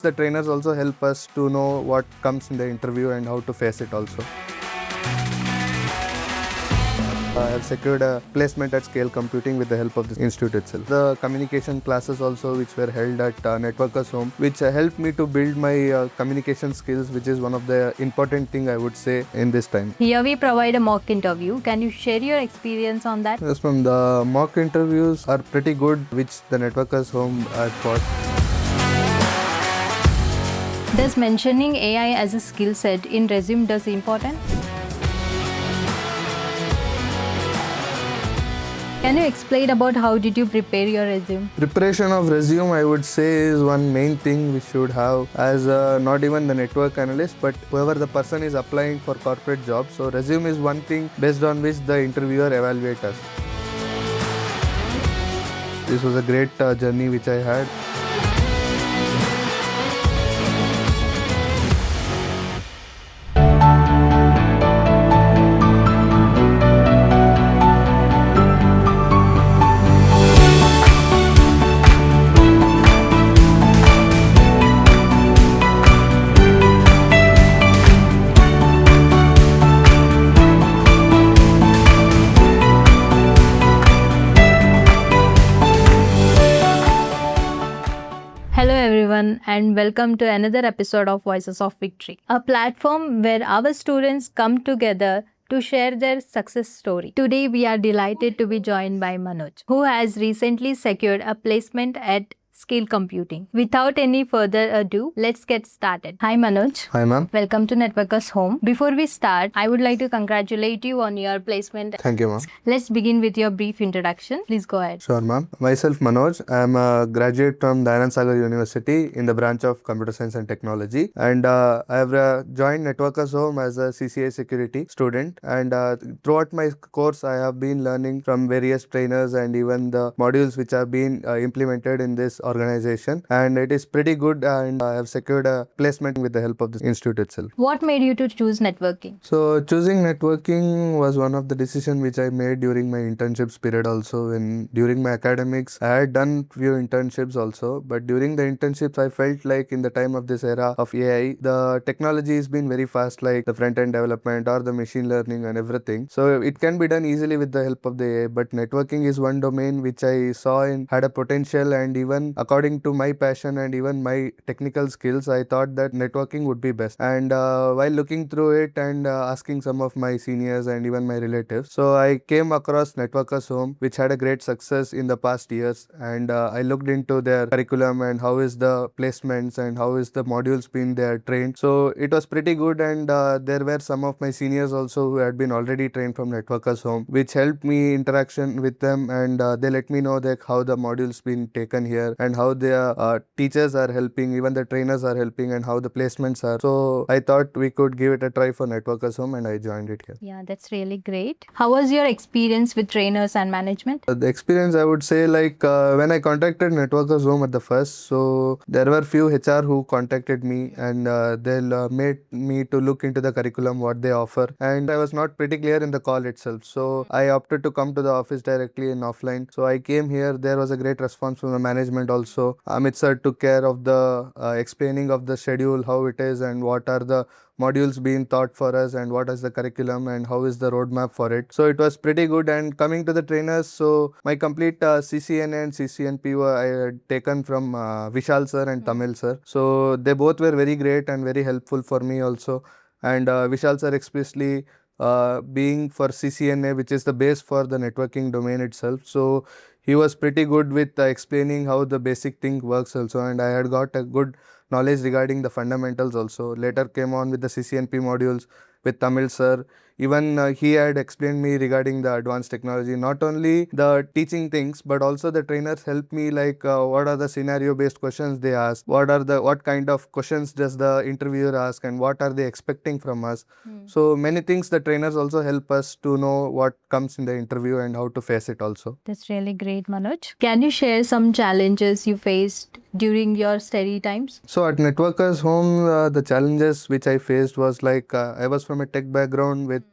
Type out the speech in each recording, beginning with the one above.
The trainers also help us to know what comes in the interview and how to face it also. I have secured a placement at Scale Computing with the help of the institute itself. The communication classes also which were held at Networkers Home, which helped me to build my communication skills, which is one of the important thing I would say in this time. Here we provide a mock interview. Can you share your experience on that? Yes, ma'am. The mock interviews are pretty good, which the Networkers Home has got. Does mentioning AI as a skill set in resume does important? Can you explain about how did you prepare your resume? Preparation of resume, I would say, is one main thing we should have as not even the network analyst, but whoever the person is applying for corporate jobs. So resume is one thing based on which the interviewer evaluates us. This was a great journey which I had. Hello everyone and welcome to another episode of Voices of Victory, a platform where our students come together to share their success story. Today we are delighted to be joined by Manoj, who has recently secured a placement at Scale Computing. Without any further ado, let's get started. Hi Manoj. Hi ma'am. Welcome to Networkers Home. Before we start, I would like to congratulate you on your placement. Thank you ma'am. Let's begin with your brief introduction. Please go ahead. Sure ma'am. Myself Manoj. I am a graduate from Dayanand Sagar University in the branch of Computer Science and Technology, and I have joined Networkers Home as a CCIE Security student, and throughout my course I have been learning from various trainers and even the modules which have been implemented in this organization, and it is pretty good, and I have secured a placement with the help of the institute itself. What made you to choose networking? So choosing networking was one of the decisions which I made during my internships period also. During my academics, I had done few internships also, but during the internships I felt like in the time of this era of AI, the technology has been very fast, like the front-end development or the machine learning and everything. So it can be done easily with the help of the AI, but networking is one domain which I saw had a potential, and even according to my passion and even my technical skills, I thought that networking would be best. And while looking through it and asking some of my seniors and even my relatives, so I came across Networkers Home, which had a great success in the past years, and I looked into their curriculum and how is the placements and how is the modules been there trained. So it was pretty good, and there were some of my seniors also who had been already trained from Networkers Home, which helped me interaction with them, and they let me know that how the modules been taken here and how the teachers are helping, even the trainers are helping, and how the placements are. So I thought we could give it a try for Networkers Home, and I joined it here. Yeah, that's really great. How was your experience with trainers and management? The experience, I would say, like when I contacted Networkers Home at the first, so there were few HR who contacted me, and they'll made me to look into the curriculum what they offer, and I was not pretty clear in the call itself, so I opted to come to the office directly and offline. So I came here. There was a great response from the management also. Amit sir took care of the explaining of the schedule, how it is, and what are the modules being taught for us, and what is the curriculum and how is the roadmap for it. So it was pretty good. And coming to the trainers, so my complete CCNA and CCNP I had taken from Vishal sir and Tamil sir. So they both were very great and very helpful for me also. And Vishal sir especially being for CCNA, which is the base for the networking domain itself. So he was pretty good with explaining how the basic thing works also, and I had got a good knowledge regarding the fundamentals also. Later came on with the CCNP modules with Tamil sir. Even he had explained me regarding the advanced technology, not only the teaching things, but also the trainers helped me like what are the scenario based questions they ask, what kind of questions does the interviewer ask, and what are they expecting from us. So many things the trainers also help us to know what comes in the interview and how to face it also. That's really great, Manoj. Can you share some challenges you faced during your study times? So at Networkers Home, the challenges which I faced was like I was from from a tech background with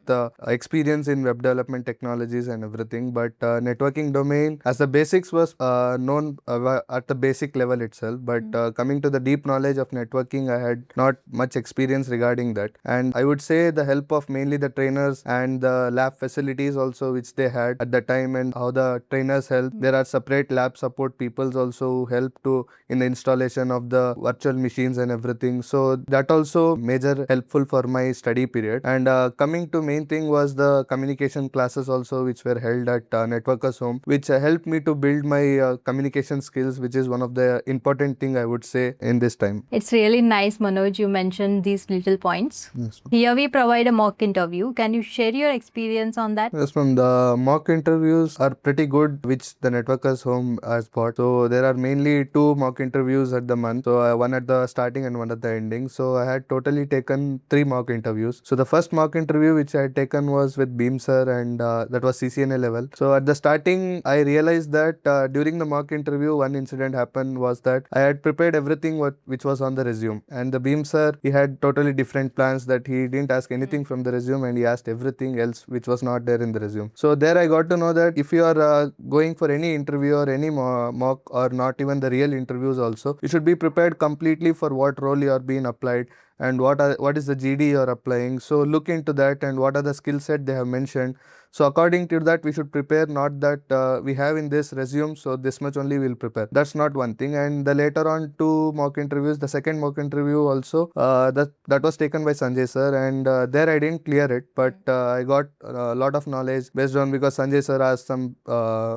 experience in web development technologies and everything, but networking domain as the basics was known at the basic level itself. But coming to the deep knowledge of networking, I had not much experience regarding that. And I would say the help of mainly the trainers and the lab facilities also which they had at the time, and how the trainers help. There are separate lab support peoples also who help to in the installation of the virtual machines and everything. So that also major helpful for my study period. And coming to main thing was the communication classes also which were held at Networkers Home, which helped me to build my communication skills, which is one of the important thing I would say in this time. It's really nice, Manoj, you mentioned these little points. Yes. Here we provide a mock interview. Can you share your experience on that? Yes, ma'am. The mock interviews are pretty good, which the Networkers Home has bought. So there are mainly two mock interviews at the month. So one at the starting and one at the ending. So I had totally taken three mock interviews. So the first mock interview which I had taken was with Beam sir, and that was CCNA level. So at the starting, I realized that during the mock interview, one incident happened was that I had prepared everything which was on the resume, and the Beam sir, he had totally different plans, that he didn't ask anything from the resume and he asked everything else which was not there in the resume. So there I got to know that if you are going for any interview or any mock or not even the real interviews also, you should be prepared completely for what role you are being applied and what is the GD you are applying. So look into that and what are the skill set they have mentioned. So according to that, we should prepare, not that we have in this resume, so this much only we'll prepare. That's not one thing. And the later on two mock interviews, the second mock interview also, that was taken by Sanjay sir, and there I didn't clear it, but I got a lot of knowledge based on, because Sanjay sir asked some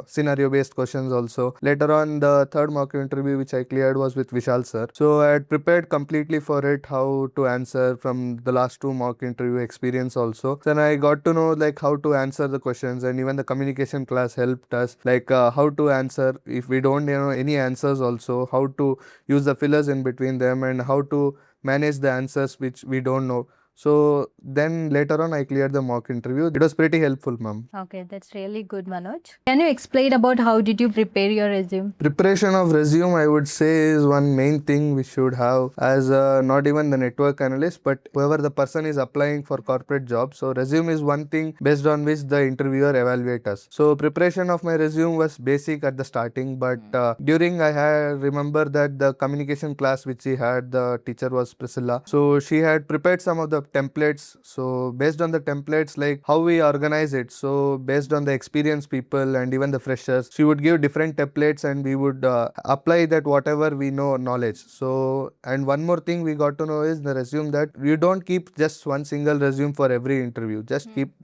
scenario based questions also. Later on, the third mock interview which I cleared was with Vishal sir. So I had prepared completely for it, how to answer from the last two mock interview experience also. Then I got to know like how to answer the questions, and even the communication class helped us, like how to answer if we don't know any answers also, how to use the fillers in between them, and how to manage the answers which we don't know. So then later on I cleared the mock interview. It was pretty helpful, ma'am. Okay, that's really good, Manoj. Can you explain about how did you prepare your resume? Preparation of resume, I would say, is one main thing we should have as not even the network analyst, but whoever the person is applying for corporate jobs. So resume is one thing based on which the interviewer evaluate us. So preparation of my resume was basic at the starting, but during I had remember that the communication class which she had, the teacher was Priscilla. So she had prepared some of the templates. So based on the templates, like how we organize it. So based on the experienced people and even the freshers, she would give different templates and we would apply that whatever we know knowledge. So, and one more thing we got to know is the resume, that you don't keep just one single resume for every interview. Just keep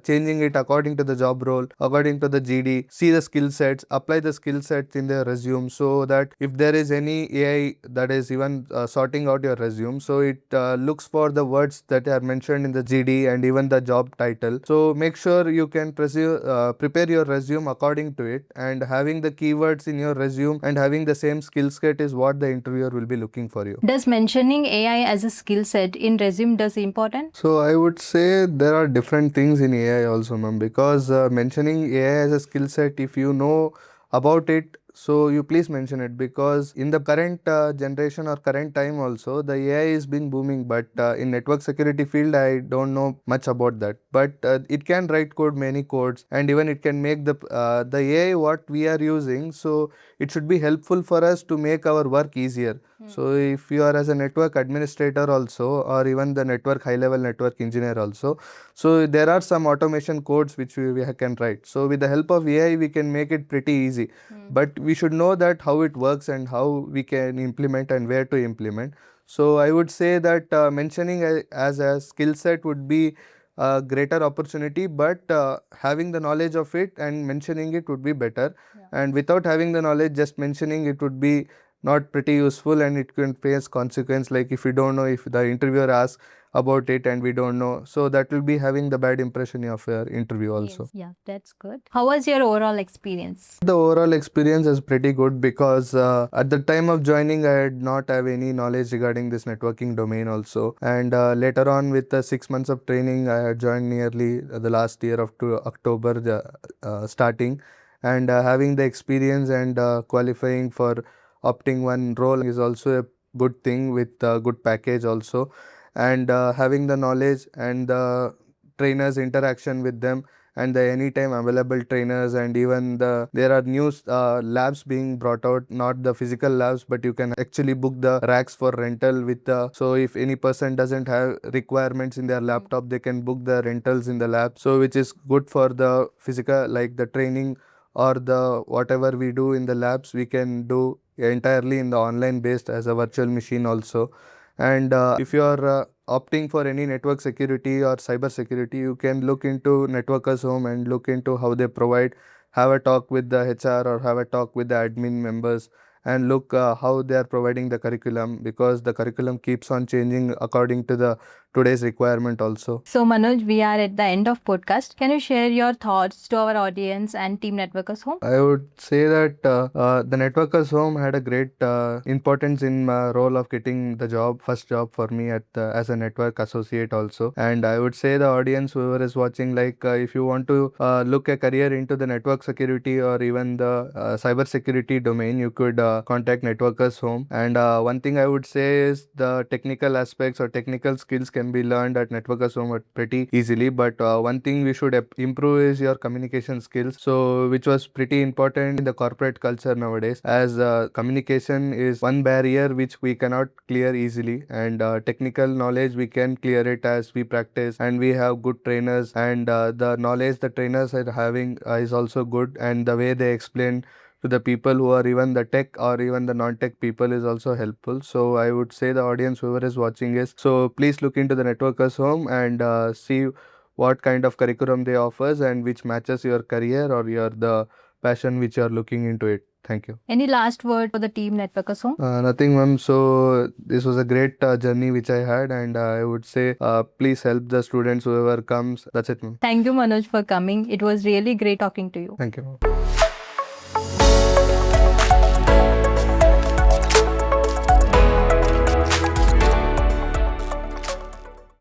changing it according to the job role, according to the GD, see the skill sets, apply the skill sets in the resume, so that if there is any AI that is even sorting out your resume, so it looks for the words that are mentioned in the GD and even the job title. So make sure you can prepare your resume according to it, and having the keywords in your resume and having the same skill set is what the interviewer will be looking for you. Does mentioning AI as a skill set in resume does important? So I would say there are different things in AI also, ma'am, because mentioning AI as a skill set, if you know about it, so you please mention it, because in the current generation or current time also, the AI is been booming, but in network security field I don't know much about that, but it can write code, many codes, and even it can make the AI what we are using, so it should be helpful for us to make our work easier. So if you are as a network administrator also, or even the network high level network engineer also, so there are some automation codes which we can write. So with the help of AI we can make it pretty easy, but we should know that how it works and how we can implement and where to implement. So I would say that mentioning as a skill set would be a greater opportunity, but having the knowledge of it and mentioning it would be better. And without having the knowledge, just mentioning it would be not pretty useful, and it can face consequence, like if we don't know, if the interviewer asks about it and we don't know, so that will be having the bad impression of your interview also. Yes, yeah, that's good. How was your overall experience? The overall experience is pretty good, because at the time of joining I had not have any knowledge regarding this networking domain also, and later on with the 6 months of training I had joined nearly the last year of October starting, and having the experience and qualifying for opting one role is also a good thing with a good package also. and having the knowledge and the trainers interaction with them, and the anytime available trainers, and even there are new labs being brought out, not the physical labs, but you can actually book the racks for rental with the, so if any person doesn't have requirements in their laptop, they can book the rentals in the lab, so which is good for the physical, like the training or the whatever we do in the labs, we can do entirely in the online based as a virtual machine also. And if you are opting for any network security or cyber security, you can look into Networkers Home and look into how they provide, have a talk with the HR or have a talk with the admin members, and look how they are providing the curriculum, because the curriculum keeps on changing according to the today's requirement also. So, Manoj, we are at the end of podcast. Can you share your thoughts to our audience and Team Networkers Home? I would say that the Networkers Home had a great importance in my role of getting the job, first job for me at as a network associate also. And I would say the audience, whoever is watching, like if you want to look a career into the network security or even the cyber security domain, you could contact Networkers Home. And one thing I would say is the technical aspects or technical skills can be learned at Networkers Home pretty easily. But one thing we should improve is your communication skills. So which was pretty important in the corporate culture nowadays, as communication is one barrier which we cannot clear easily, and technical knowledge we can clear it as we practice and we have good trainers, and the knowledge the trainers are having is also good, and the way they explain to the people who are even the tech or even the non-tech people is also helpful. So I would say the audience, whoever is watching is, so please look into the Networkers Home and see what kind of curriculum they offers and which matches your career or your the passion which you are looking into it. Thank you. Any last word for the Team Networkers Home? Nothing, ma'am. So this was a great journey which I had, and I would say please help the students whoever comes. That's it, ma'am. Thank you, Manoj, for coming. It was really great talking to you. Thank you, ma'am.